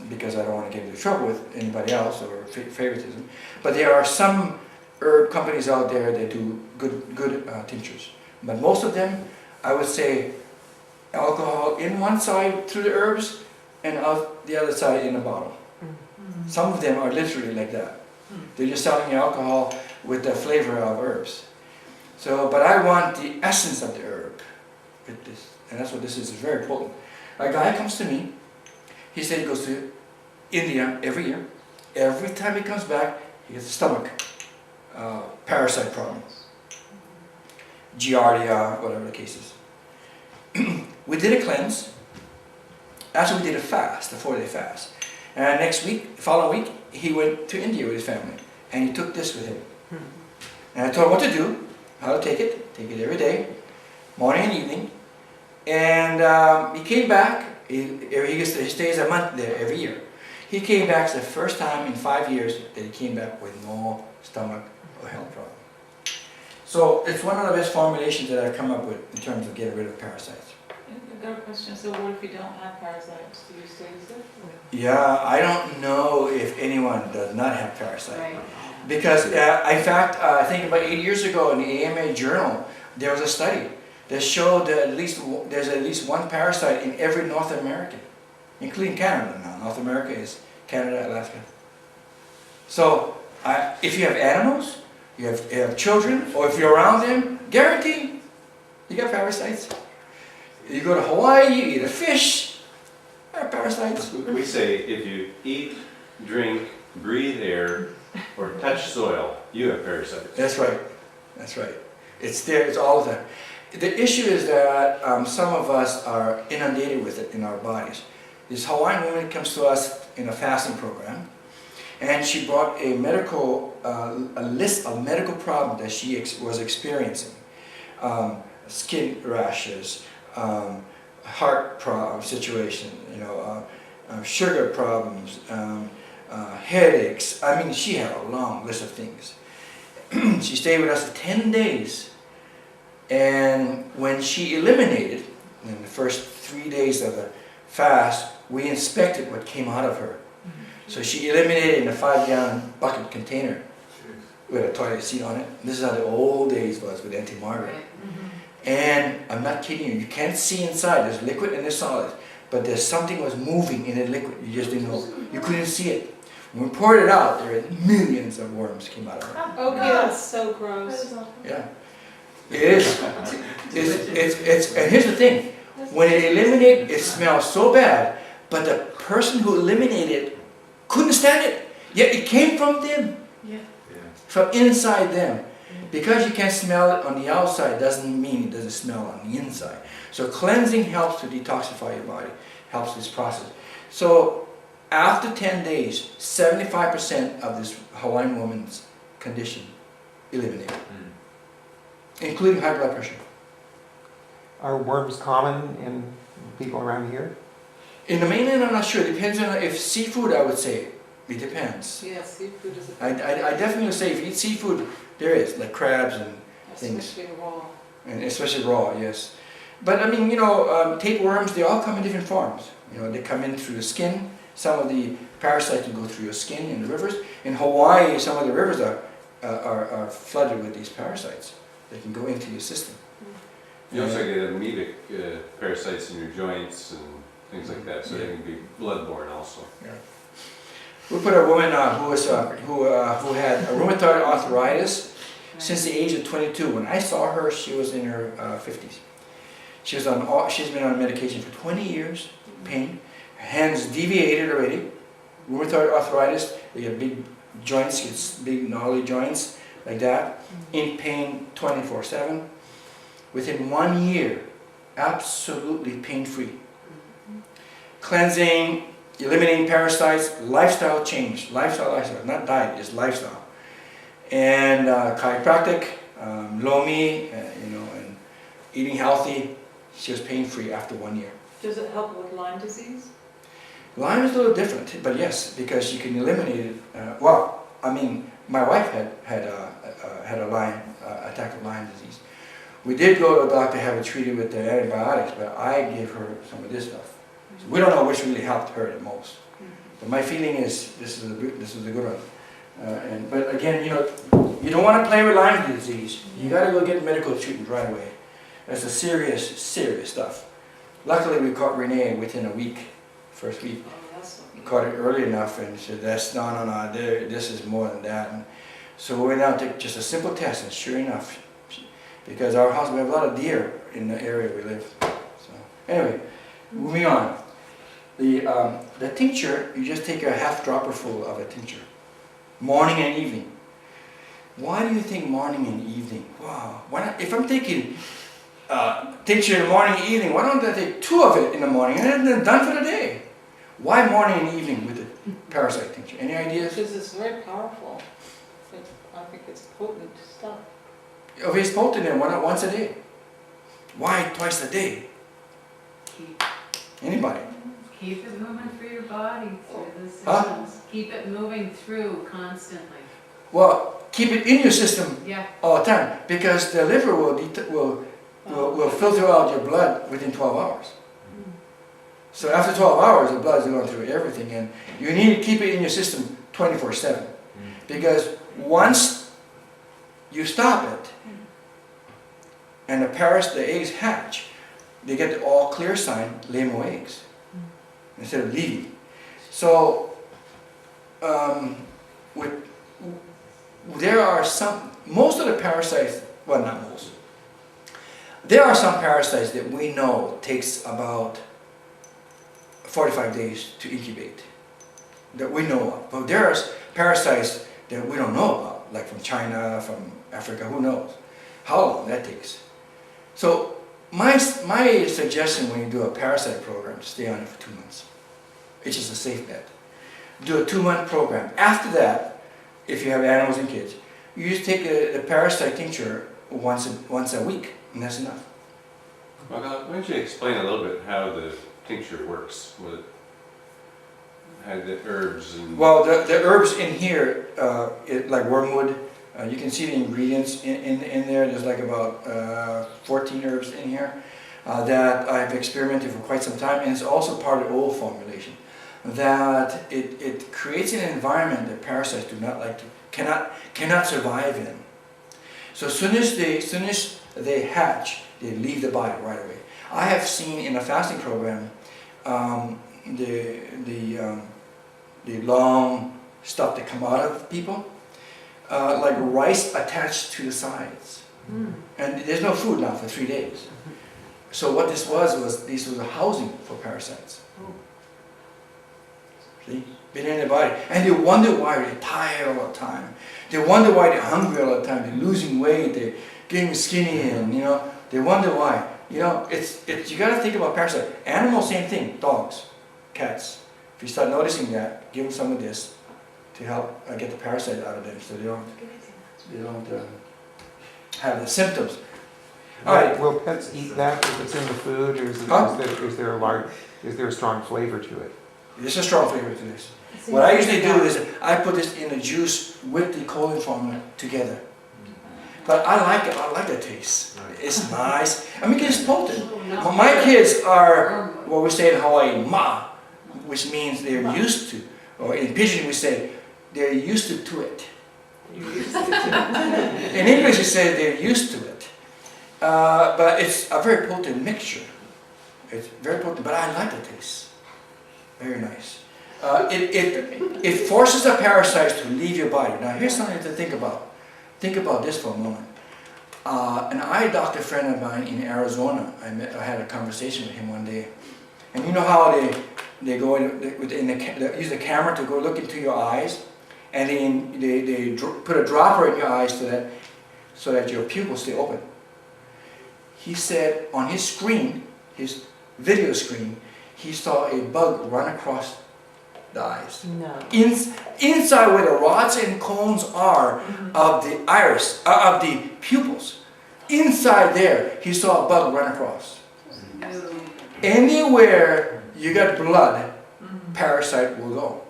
because I don't want to get into trouble with anybody else or favoritism. But there are some herb companies out there that do good tinctures. But most of them, I would say, alcohol in one side through the herbs and out the other side in a bottle. Mm-hmm. Some of them are literally like that. They're just selling you alcohol with the flavor of herbs. So, but I want the essence of the herb with this, and that's what this is. It's very potent. A guy comes to me. He said he goes to India every year. Every time he comes back, he gets a stomach parasite problem, giardia, whatever the case is. We did a cleanse. Actually, we did a fast, a 4-day fast. And next week, the following week, he went to India with his family, and he took this with him. And I told him what to do, how to take it every day, morning and evening. And he came back. He stays a month there every year. He came back. It's the first time in 5 years that he came back with no stomach or health problem. So it's one of the best formulations that I've come up with in terms of getting rid of parasites. I've got a question. So what if you don't have parasites? Do you still use it? Yeah, I don't know if anyone does not have parasites. Right. Because in fact, I think about 8 years ago in the AMA journal, there was a study that showed that there's at least one parasite in every North American, including Canada now. North America is Canada, Alaska. So if you have animals, you have children, or if you're around them, guaranteed you got parasites. You go to Hawaii, you eat a fish, there are parasites. We say if you eat, drink, breathe air, or touch soil, you have parasites. That's right. That's right. It's there. It's all of that. The issue is that some of us are inundated with it in our bodies. This Hawaiian woman comes to us in a fasting program, and she brought a list of medical problems that she was experiencing. Skin rashes, heart situation, sugar problems, headaches. I mean, she had a long list of things. She stayed with us for 10 days. And when she eliminated, in the first 3 days of the fast, we inspected what came out of her. So she eliminated in a 5-gallon bucket container with a toilet seat on it. This is how the old days was with Auntie Margaret. Right. And I'm not kidding you, you can't see inside. There's liquid and there's solid. But there's something was moving in the liquid. You just didn't know. You couldn't see it. When we poured it out, there were millions of worms came out of her. Okay, that's so gross. Yeah. It is. And here's the thing. When it eliminated, it smells so bad, but the person who eliminated it couldn't stand it. Yet it came from them. Yeah. From inside them. Because you can't smell it on the outside doesn't mean it doesn't smell on the inside. So cleansing helps to detoxify your body, helps this process. So after 10 days, 75% of this Hawaiian woman's condition eliminated, including high blood pressure. Are worms common in people around here? In the mainland, I'm not sure. It depends on if seafood, I would say. It depends. Yeah, seafood is a I definitely would say if you eat seafood, there is, like crabs and things. especially raw. And especially raw, yes. But I mean, tapeworms, they all come in different forms. They come in through the skin. Some of the parasites can go through your skin in the rivers. In Hawaii, some of the rivers are flooded with these parasites. They can go into your system. You also get amoebic parasites in your joints and things like that, so they can be bloodborne also. Yeah. We put a woman who had rheumatoid arthritis since the age of 22. When I saw her, she was in her 50s. She's been on medication for 20 years, pain. Her hands deviated already. Rheumatoid arthritis, they have big joints, it's big gnarly joints like that, in pain 24/7. Within 1 year, absolutely pain-free. Cleansing, eliminating parasites, lifestyle change, lifestyle, not diet, just lifestyle. And chiropractic, lomi, and eating healthy. She was pain-free after 1 year. Does it help with Lyme disease? Lyme is a little different, but yes, because you can eliminate it. My wife had a Lyme attack of Lyme disease. We did go to a doctor, have it treated with the antibiotics, but I gave her some of this stuff. So we don't know which really helped her the most. But my feeling is this is a good one. But again, you don't want to play with Lyme disease. You got to go get medical treatment right away. That's a serious, serious stuff. Luckily, we caught Renee within a week, first week. Oh, that's We okay. caught it early enough and said, no, this is more than that. And so we went out to just a simple test, and sure enough, because our house, we have a lot of deer in the area we live. So anyway, moving on. The tincture, you just take a half dropper full of a tincture, morning and evening. Why do you think morning and evening? Wow. Why not, if I'm taking tincture in the morning and evening, why don't I take 2 of it in the morning and then done for the day? Why morning and evening with the parasite tincture? Any ideas? Because it's very powerful. I think it's potent stuff. If it's potent, then why not once a day? Why twice a day? Anybody? Keep it moving through your body, through the Huh? systems. Keep it moving through constantly. Well, keep it in your system Yeah. all the time, because the liver will filter out your blood within 12 hours. So after 12 hours, the blood is going through everything, and you need to keep it in your system 24/7. Because once you stop it, and the eggs hatch, they get the all clear sign, lay more eggs, instead of leaving. So, there are most of the parasites, well, not most, there are some parasites that we know takes about 45 days to incubate, that we know of. But there are parasites that we don't know about, like from China, from Africa, who knows how long that takes. So my suggestion when you do a parasite program, stay on it for 2 months. It's just a safe bet. Do a 2-month program. After that, if you have animals and kids, you just take the parasite tincture once a week, and that's enough. Well, why don't you explain a little bit how the tincture works? How the herbs and... Well, the herbs in here, like wormwood, you can see the ingredients in there. There's like about 14 herbs in here that I've experimented for quite some time, and it's also part of the old formulation. That it creates an environment that parasites do not like to, cannot survive in. So as soon as they hatch, they leave the body right away. I have seen in a fasting program the long stuff that come out of people, like rice attached to the sides, and there's no food now for 3 days. So what this was this was a housing for parasites. See? Been in their body. And they wonder why they're tired all the time. They wonder why they're hungry all the time. They're losing weight, they're getting skinny, and they wonder why. You gotta think about parasites. Animals, same thing. Dogs, cats. If you start noticing that, give them some of this to help get the parasite out of them so they don't have the symptoms. All right. Will pets eat that if it's in the food, or is there a strong flavor to it? There's a strong flavor to this. What I usually do is I put this in a juice with the colon formula together. But I like it. I like the taste. It's nice. I mean, it's potent. Well, my kids are what we say in Hawaii, ma, which means they're used to, or in Pidgin we say they're used to it. In English we say they're used to it. But it's a very potent mixture. It's very potent, but I like the taste. Very nice. It forces the parasites to leave your body. Now here's something to think about. Think about this for a moment. An eye doctor friend of mine in Arizona, I had a conversation with him one day. And you know how they go they use the camera to go look into your eyes, and they put a dropper in your eyes so that your pupils stay open. He said on his screen, his video screen, he saw a bug run across the eyes. No. Inside where the rods and cones are of the iris, of the pupils, inside there, he saw a bug run across. No. Anywhere you got blood, parasite will go.